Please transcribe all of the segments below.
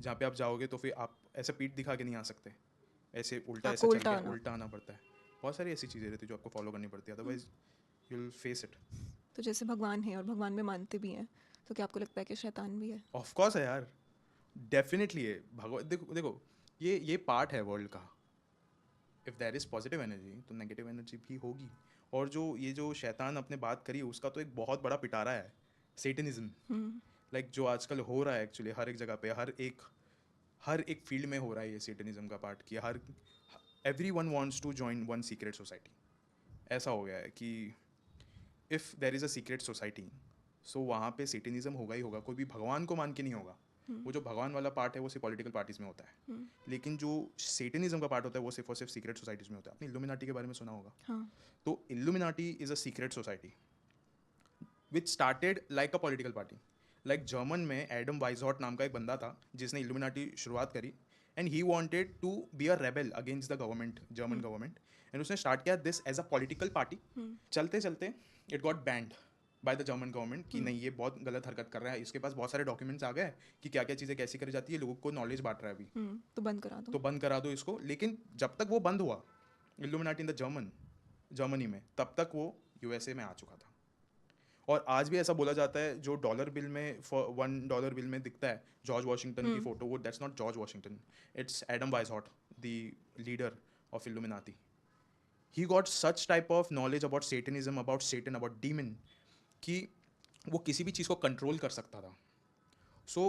जहाँ पे आप जाओगे तो फिर आप ऐसे पीठ दिखा के नहीं आ सकते, ऐसे उल्टा ऐसे आपको चल उल्टा के आना। उल्टा आना पड़ता है। बहुत सारी ऐसी चीज़ें रहती है जो आपको फॉलो करनी पड़ती है, otherwise you will face it. तो जैसे भगवान है और भगवान में मानते भी हैं, तो क्या आपको लगता है कि शैतान भी है? ऑफ कोर्स है यार, डेफिनेटली है। भगवान देखो देखो, ये पार्ट है वर्ल्ड का। If there is positive energy तो नेगेटिव एनर्जी भी होगी। और जो ये जो शैतान अपने बात करी उसका तो एक बहुत बड़ा पिटारा है, सेटनिज्म। लाइक जो आजकल हो रहा है एक्चुअली हर एक जगह पे, हर एक फील्ड में हो रहा है ये सेटनिज्म का पार्ट, कि हर everyone wants to join one secret society. ऐसा हो गया है कि if there is a secret society, so वहाँ पे सेटनिज्म होगा ही होगा। कोई भी भगवान को मान के नहीं होगा। वो जो भगवान वाला पार्ट है वो सिर्फ पॉलिटिकल पार्टीज में होता है, लेकिन जो सेटनिज्म का पार्ट होता है वो सिर्फ और सिर्फ सीक्रेट सोसाइटीज में होता है। आपने इल्यूमिनाटी के बारे में सुना होगा। हाँ। तो Illuminati is a secret society which started like a political party. Like German में एडम वाइजहॉट नाम का एक बंदा था जिसने इल्यूमिनाटी शुरुआत करी, and he wanted to be a rebel against the government, German government. And उसने स्टार्ट किया this as a political party. चलते चलते it got banned by the German government कि नहीं, ये बहुत गलत हरकत कर रहा है, इसके पास बहुत सारे डॉक्यूमेंट्स आ गए कि क्या क्या चीज़ें कैसी करी जाती है, लोगों को नॉलेज बांट रहा है अभी, तो बंद करा दो। तो बंद करा दो इसको। लेकिन जब तक वो बंद हुआ इल्यूमिनाटी इन द जर्मनी में, तब तक वो यूएसए में आ चुका था। और आज भी ऐसा बोला जाता है, जो डॉलर बिल में $1 बिल में दिखता है जॉर्ज वॉशिंगटन की फोटो, वो that's not George Washington, it's Adam Weishaupt, the leader of Illuminati. He got such type of knowledge about satanism, about Satan, about demon, कि वो किसी भी चीज़ को कंट्रोल कर सकता था। सो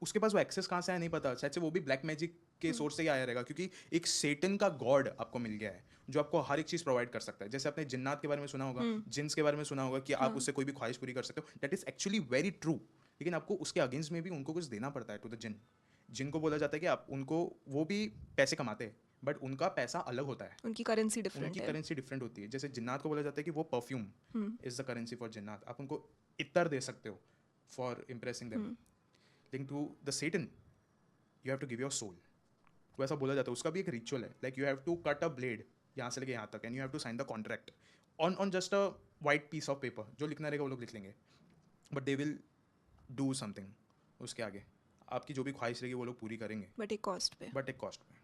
उसके पास वो एक्सेस कहाँ से आया नहीं पता, शायद से वो भी ब्लैक मैजिक के सोर्स से ही आया रहेगा, क्योंकि एक सेटन का गॉड आपको मिल गया है जो आपको हर एक चीज़ प्रोवाइड कर सकता है। जैसे आपने जिन्नात के बारे में सुना होगा, जिन्स के बारे में सुना होगा कि आप उससे कोई भी ख्वाहिश पूरी कर सकते हो, that is actually very true. लेकिन आपको उसके अगेंस्ट में भी उनको कुछ देना पड़ता है टू द जिन। जिनको बोला जाता है कि आप उनको, वो भी पैसे कमाते हैं बट उनका पैसा अलग होता है, उनकी करेंसी उनकी डिफरेंट है। करेंसी डिफरेंट होती है। जैसे जिन्नात को बोला जाता है कि वो perfume is the currency for जिन्नात, आप उनको इतर दे सकते हो फॉर इम्प्रेसिंग देम। लेकिन to the Satan you have to give your soul. तो ऐसा बोला जाता है, उसका भी एक रिचुअल है, like you have to cut a blade यहाँ से लेके यहाँ तक, and you have to sign the contract on just a white piece of paper. जो लिखना रहेगा वो लोग लिख लेंगे, but they will do something उसके आगे। आपकी जो भी ख्वाहिश रहेगी वो लोग पूरी करेंगे, बट एक कॉस्ट पे। बट एक कॉस्ट पे।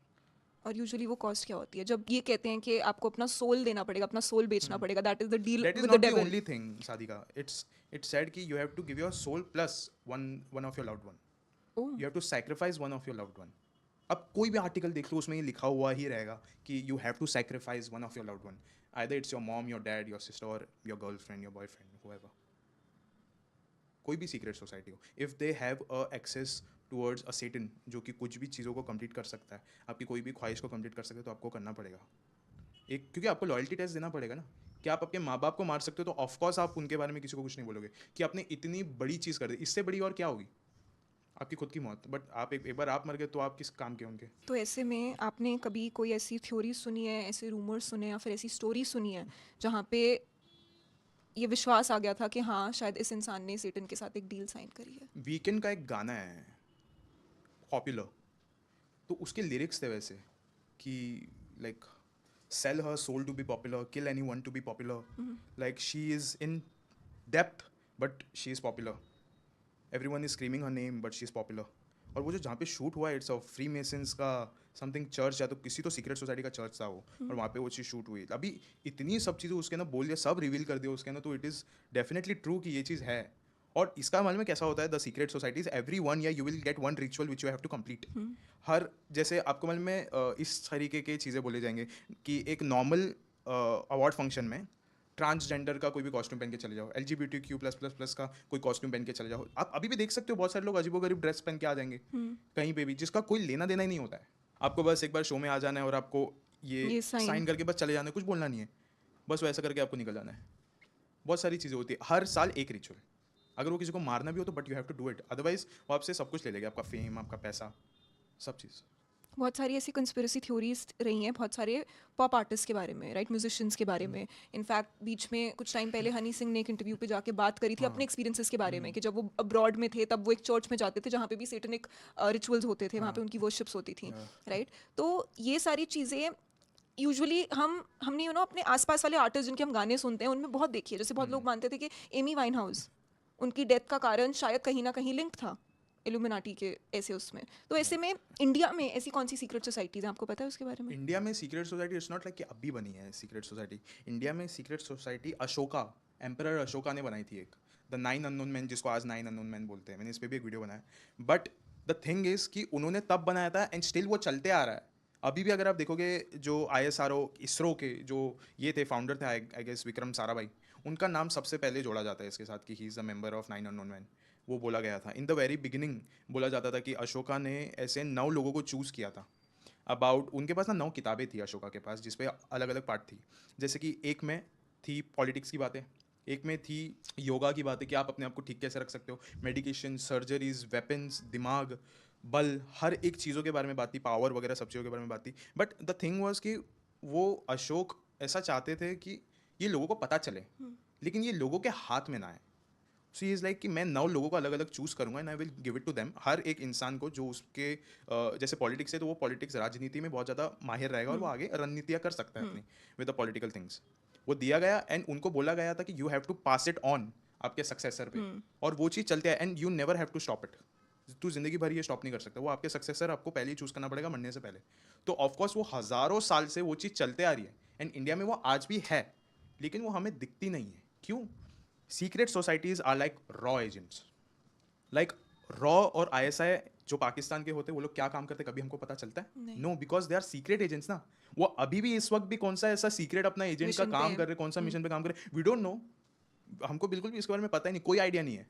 और यूजुअली वो कॉस्ट क्या होती है जब ये कहते हैं कि आपको अपना सोल देना पड़ेगा, अपना सोल बेचना पड़ेगा, that is the deal that is with the not the devil? Only thing Sadika, it's said कि you have to give your soul plus one of your loved one. Oh. You have to sacrifice one of your loved one. अब कोई भी article देख लो उसमें ये लिखा हुआ ही रहेगा कि you have to sacrifice one of your loved one, either it's your mom, your dad, your sister, और your girlfriend, your boyfriend, whoever. कोई भी सीक्रेट सोसाइटी हो, if they have a access towards a Satan जो कि कुछ भी चीज़ों को कंप्लीट कर सकता है, आपकी कोई भी ख्वाहिश को कंप्लीट कर सकता है, तो आपको करना पड़ेगा एक, क्योंकि आपको लॉयल्टी टेस्ट देना पड़ेगा ना। कि आप अपने माँ बाप को मार सकते हो तो ऑफकोर्स आप उनके बारे में किसी को कुछ नहीं बोलोगे कि आपने इतनी बड़ी चीज़ कर दी, इससे बड़ी और क्या होगी आपकी खुद की मौत। बट आप एक बार आप मर गए तो आप किस काम के होंगे। तो ऐसे में आपने कभी कोई ऐसी थ्योरी सुनी है, ऐसे रूमर्स सुने या फिर ऐसी स्टोरी सुनी है जहाँ पे ये विश्वास आ गया था कि हाँ शायद इस इंसान ने सेटन के साथ एक डील साइन करी है? वीकेंड का एक गाना है पॉपुलर, तो उसके लिरिक्स थे वैसे कि like sell her soul to be popular, kill anyone to be popular, like she is in depth but she is popular, everyone is screaming her name but she is popular. और वो जो जहाँ पे शूट हुआ है it's a Freemasons का something church, या तो किसी तो सीक्रेट सोसाइटी का चर्च था वो, और वहाँ पे वो चीज़ शूट हुई। अभी इतनी सब चीज़ें उसके अंदर बोल दिया, सब रिवील कर दिया उसके अंदर, तो इट इज़ डेफिनेटली ट्रू कि ये चीज़ है। और इसका मालूम है कैसा होता है, the secret societies every one, या you will get one ritual which you have to complete. हर, जैसे आपको मालूम है इस तरीके के चीज़ें बोले जाएंगे कि एक नॉर्मल अवार्ड फंक्शन में ट्रांसजेंडर का कोई भी कॉस्ट्यूम पहन के चले जाओ, LGBTQ+++ का कोई कॉस्ट्यूम पहन के चले जाओ, आप अभी भी देख सकते हो बहुत सारे लोग अजीबोगरीब ड्रेस पहन के आ जाएंगे कहीं पे भी, जिसका कोई लेना देना ही नहीं होता है। आपको बस एक बार शो में आ जाना है और आपको ये ये साइन साइन। करके बस चले जाना है, कुछ बोलना नहीं है, बस वैसा करके आपको निकल जाना है। बहुत सारी चीज़ें होती है, हर साल एक रिचुअल। अगर वो किसी को मारना भी हो तो but you have to do it, otherwise वो आपसे सब कुछ ले लेगा, आपका फेम, आपका पैसा, सब चीज़। बहुत सारी ऐसी कंस्पिरेसी थ्योरीज रही हैं बहुत सारे पॉप आर्टिस्ट के बारे में, राइट, म्यूजिशियंस के बारे में। इनफैक्ट बीच में कुछ टाइम पहले हनी सिंह ने एक इंटरव्यू पे जाके बात करी थी अपने एक्सपीरियंसेस के बारे में कि जब वो अब्रॉड में थे तब वो एक चर्च में जाते थे जहाँ पे भी सेटनिक रिचुअल्स होते थे, वहाँ पे उनकी वर्शिप्स होती थी, राइट। तो ये सारी चीज़ें यूजुअली हमने अपने आसपास वाले आर्टिस्ट जिनके हम गाने सुनते हैं उनमें बहुत देखी है। जैसे बहुत लोग मानते थे कि एमी वाइन हाउस, उनकी डेथ का कारण शायद कहीं ना कहीं लिंक था इल्यूमिनाटी के ऐसे उसमें। तो ऐसे में इंडिया में ऐसी कौन सी सीक्रेट सोसाइटीज़ हैं, आपको पता है उसके बारे में? इंडिया में secret society it's not like कि अभी बनी है सीक्रेट सोसाइटी। इंडिया में secret society Ashoka, emperor Ashoka ने बनाई थी एक, द 9 अननोन मैन, जिसको आज 9 अननोन मैन बोलते हैं। मैंने इस पर भी एक वीडियो बनाया। बट द थिंग इज कि उन्होंने तब बनाया था एंड स्टिल वो चलते आ रहा है अभी भी। अगर आप देखोगे जो ISRO इसरो के जो ये थे फाउंडर थे, आई गेस विक्रम साराभाई, उनका नाम सबसे पहले जोड़ा जाता है इसके साथ कि he is a member of 9 unknown man. वो बोला गया था इन द वेरी बिगिनिंग। बोला जाता था कि अशोका ने ऐसे 9 लोगों को चूज़ किया था अबाउट, उनके पास ना 9 किताबें थी अशोका के पास जिसपे अलग अलग पार्ट थी। जैसे कि एक में थी पॉलिटिक्स की बातें, एक में थी योगा की बातें कि आप अपने आप को ठीक कैसे रख सकते हो, मेडिकेशन, सर्जरीज, वेपन्स, दिमाग, बल, हर एक चीज़ों के बारे में बात थी, पावर वगैरह सब चीज़ों के बारे में बात थी। बट द थिंग वॉज कि वो अशोक ऐसा चाहते थे कि ये लोगों को पता चले लेकिन ये लोगों के हाथ में ना आए। सो इज़ लाइक कि मैं 9 लोगों को अलग अलग चूज़ करूंगा and I will give it to them, हर एक इंसान को जो उसके जैसे पॉलिटिक्स है तो वो पॉलिटिक्स राजनीति में बहुत ज़्यादा माहिर रहेगा और वो आगे रणनीतियाँ कर सकता है अपनी विद द पॉलिटिकल थिंग्स। वो दिया गया एंड उनको बोला गया था कि you have to pass it on आपके सक्सेसर पे, और वो चीज़ चलते हैं and you never have to stop it. तू जिंदगी भर ये स्टॉप नहीं कर सकता, वो आपके सक्सेसर आपको पहले ही चूज़ करना पड़ेगा मरने से पहले। तो ऑफकोर्स वो हज़ारों साल से वो चीज़ चलते आ रही है एंड इंडिया में वो आज भी है, लेकिन वो हमें दिखती नहीं है। क्यों? सीक्रेट सोसाइटीज आर लाइक रॉ एजेंट्स। लाइक रॉ और ISI जो पाकिस्तान के होते हैं वो लोग क्या काम करते हैं कभी हमको पता चलता है? No, because they are secret agents ना। वो अभी भी इस वक्त भी कौन सा ऐसा सीक्रेट अपना एजेंट का मिशन पे काम है। कर रहे, कौन सा मिशन पे काम कर रहे, वी डोंट नो। हमको बिल्कुल भी इसके बारे में पता ही नहीं, कोई आइडिया नहीं है।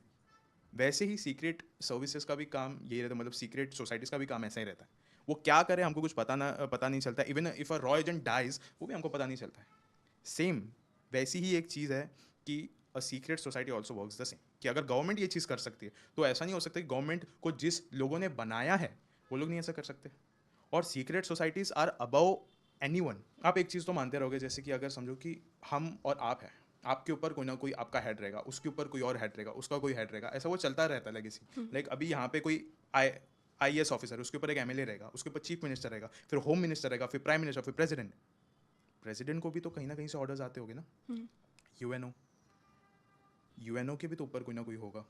वैसे ही सीक्रेट सर्विसेज का भी काम यही रहता है, मतलब सीक्रेट सोसाइटीज का भी काम ऐसा ही रहता है। वो क्या करे हमको कुछ पता नहीं चलता। इवन इफ अ रॉ एजेंट डाइज वो भी हमको पता नहीं चलता है। सेम वैसी ही एक चीज़ है कि अ secret society also works the same, कि अगर गवर्नमेंट ये चीज़ कर सकती है तो ऐसा नहीं हो सकता कि गवर्नमेंट को जिस लोगों ने बनाया है वो लोग नहीं ऐसा कर सकते। और secret societies are above anyone. आप एक चीज़ तो मानते रहोगे, जैसे कि अगर समझो कि हम और आप हैं, आपके ऊपर कोई ना कोई आपका हेड रहेगा, उसके ऊपर कोई और हेड रहेगा, उसका कोई हेड रहेगा, ऐसा वो चलता रहता है लेगेसी। लाइक अभी यहाँ पे कोई IAS ऑफिसर, उसके ऊपर एक MLA रहेगा, उसके ऊपर चीफ मिनिस्टर रहेगा, फिर होम मिनिस्टर रहेगा, फिर प्राइम मिनिस्टर, फिर प्रेसिडेंट। प्रेसिडेंट को भी तो कहीं ना कहीं से ऑर्डर्स आते होंगे ना। यूएनओ के भी तो ऊपर कोई ना कोई होगा।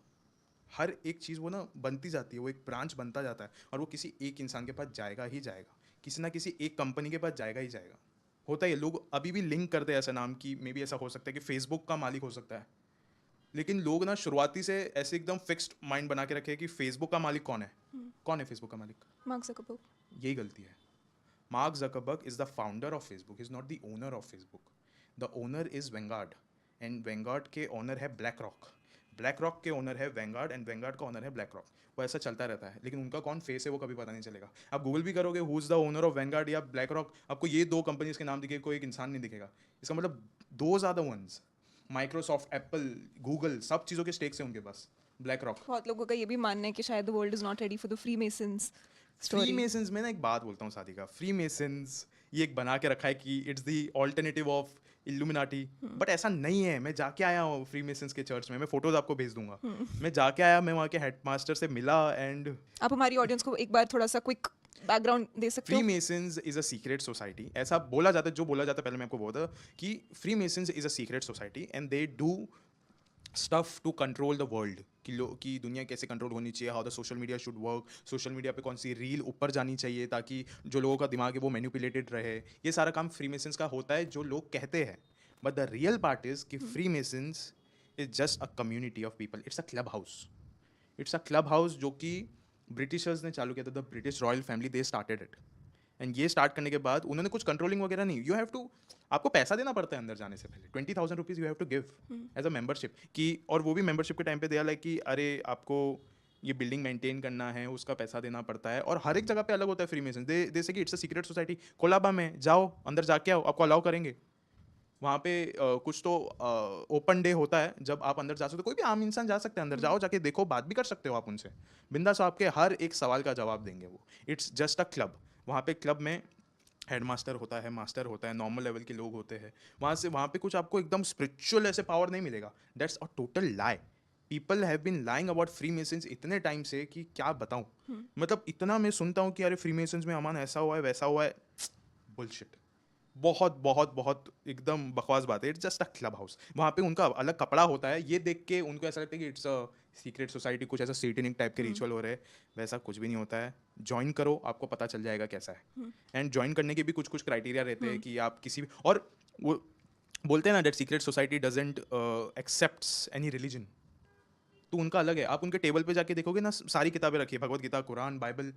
हर एक चीज़ वो ना बनती जाती है, वो एक ब्रांच बनता जाता है और वो किसी एक इंसान के पास जाएगा ही जाएगा, किसी ना किसी एक कंपनी के पास जाएगा ही जाएगा। होता है, लोग अभी भी लिंक करते हैं ऐसा नाम की, मे बी ऐसा हो सकता है कि फेसबुक का मालिक हो सकता है, लेकिन लोग ना शुरुआती से ऐसे एकदम फिक्स्ड माइंड बना के रखे कि फेसबुक का मालिक कौन है। कौन है फेसबुक का मालिक? Mark Zuckerberg. यही गलती है। Mark Zuckerberg is the founder of Facebook. He's not the owner of Facebook. The owner is Vanguard. And Vanguard के ओनर है BlackRock. BlackRock के ओनर है Vanguard and Vanguard का ओनर है BlackRock. वो ऐसा चलता रहता है, लेकिन उनका कौन फेस है वो कभी पता नहीं चलेगा। आप गूगल भी करोगे who is the owner of Vanguard या BlackRock, आपको ये 2 कंपनीज के नाम दिखेगा, कोई एक इंसान नहीं दिखेगा। इसका मतलब those are the ones. Microsoft, Apple, Google, सब चीज़ों के स्टेक्स हैं उनके पास। BlackRock। बहुत लोगों का ये भी मानना है कि शायद the world is not ready for the free masons free story. Masons में ना एक बात बोलता हूँ शादी का, फ्री मेसन्स ये एक बना के रखा है कि it's the alternative of illuminati, but ऐसा नहीं है। मैं जाके आया हूँ फ्री मेसन्स के चर्च में, मैं फोटोज आपको भेज दूंगा। मैं जाके आया, मैं वहाँ के हेडमास्टर से मिला एंड आप हमारी ऑडियंस को एक बार थोड़ा सा क्विक बैकग्राउंड दे सकते फ्री हो? Masons is a secret society. ऐसा बोला जाता है, जो बोला जाता है पहले मैं आपको बोला था कि Freemasons is a secret society and they do stuff to control the world, कि दुनिया कैसे कंट्रोल होनी चाहिए, how the social media should work, social media पे कौन सी रील ऊपर जानी चाहिए ताकि जो लोगों का दिमाग है वो मैनिपुलेटेड रहे। ये सारा काम फ्री मेसन्स का होता है जो लोग कहते हैं। But the real part is कि Freemasons is just a community of people. It's a club house. It's a club house जो कि ब्रिटिशर्स ने चालू किया था, the British royal family, they started it. And ये स्टार्ट करने के बाद उन्होंने कुछ कंट्रोलिंग वगैरह नहीं, यू हैव टू, आपको पैसा देना पड़ता है अंदर जाने से पहले, 20,000 rupees you have to give as a membership की। और वो भी मेंबरशिप के टाइम पे दिया लाइक कि अरे आपको ये बिल्डिंग मेंटेन करना है, उसका पैसा देना पड़ता है। और हर एक जगह पे अलग होता है फ्री मेसन। दे से कि it's a secret society. Colaba में जाओ, अंदर जाके आओ, आपको अलाउ करेंगे। वहाँ पे कुछ तो ओपन डे होता है जब आप अंदर जा सकते हो, कोई भी आम इंसान जा सकते हैं अंदर, जाओ जाके देखो, बात भी कर सकते हो आप उनसे बिंदास, आपके हर एक सवाल का जवाब देंगे वो। It's just a club. वहाँ पे क्लब में हेडमास्टर होता है, मास्टर होता है, नॉर्मल लेवल के लोग होते हैं। वहाँ पे कुछ आपको एकदम स्पिरिचुअल ऐसे पावर नहीं मिलेगा। That's a total lie. People have been lying about Freemasons इतने टाइम से कि क्या बताऊँ। मतलब इतना मैं सुनता हूँ कि अरे फ्री मेसन्स में अमान ऐसा हुआ है, वैसा हुआ है। बुलशिट। बहुत बहुत बहुत एकदम बकवास बात है, it's just a club house. वहाँ पे उनका अलग कपड़ा होता है, ये देख के उनको ऐसा लगता है कि इट्स अ सीक्रेट सोसाइटी, कुछ ऐसा सेटनिक टाइप के रिचुअल हो रहे हैं। वैसा कुछ भी नहीं होता है। ज्वाइन करो, आपको पता चल जाएगा कैसा है। एंड ज्वाइन करने के भी कुछ कुछ क्राइटेरिया रहते हैं कि आप किसी भी, और वो बोलते हैं ना that secret society doesn't accepts any religion. तो उनका अलग है। आप उनके टेबल पे जाके देखोगे ना, सारी किताबें रखी है, भगवत गीता, कुरान, बाइबल,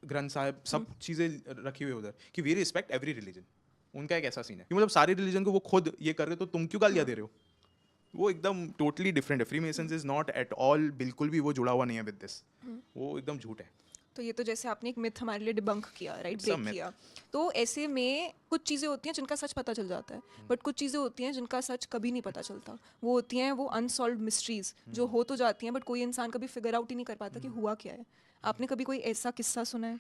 ग्रंथ साहिब, सब चीज़ें रखी हुई है उधर, कि वी रिस्पेक्ट एवरी रिलीजन। उनका एक ऐसा सीन है कि मतलब सारे रिलीजन को वो खुद ये कर रहे, तो तुम क्यों गालियाँ दे रहे हो? वो एकदम टोटली डिफरेंट है। Free masons is not at all, बिल्कुल भी वो जुड़ा हुआ नहीं है विद दिस। वो एकदम झूठ है। तो ये तो जैसे आपने एक मिथ हमारे लिए डिबंक किया, right, It's a break myth. किया। तो ऐसे में कुछ चीज़ें होती हैं जिनका सच पता चल जाता है, बट कुछ चीज़ें होती हैं जिनका सच कभी नहीं पता चलता। वो होती हैं वो अनसॉल्व्ड मिस्ट्रीज जो हो तो जाती हैं, बट कोई इंसान कभी फिगर आउट ही नहीं कर पाता कि हुआ क्या है। आपने कभी कोई ऐसा किस्सा सुना है?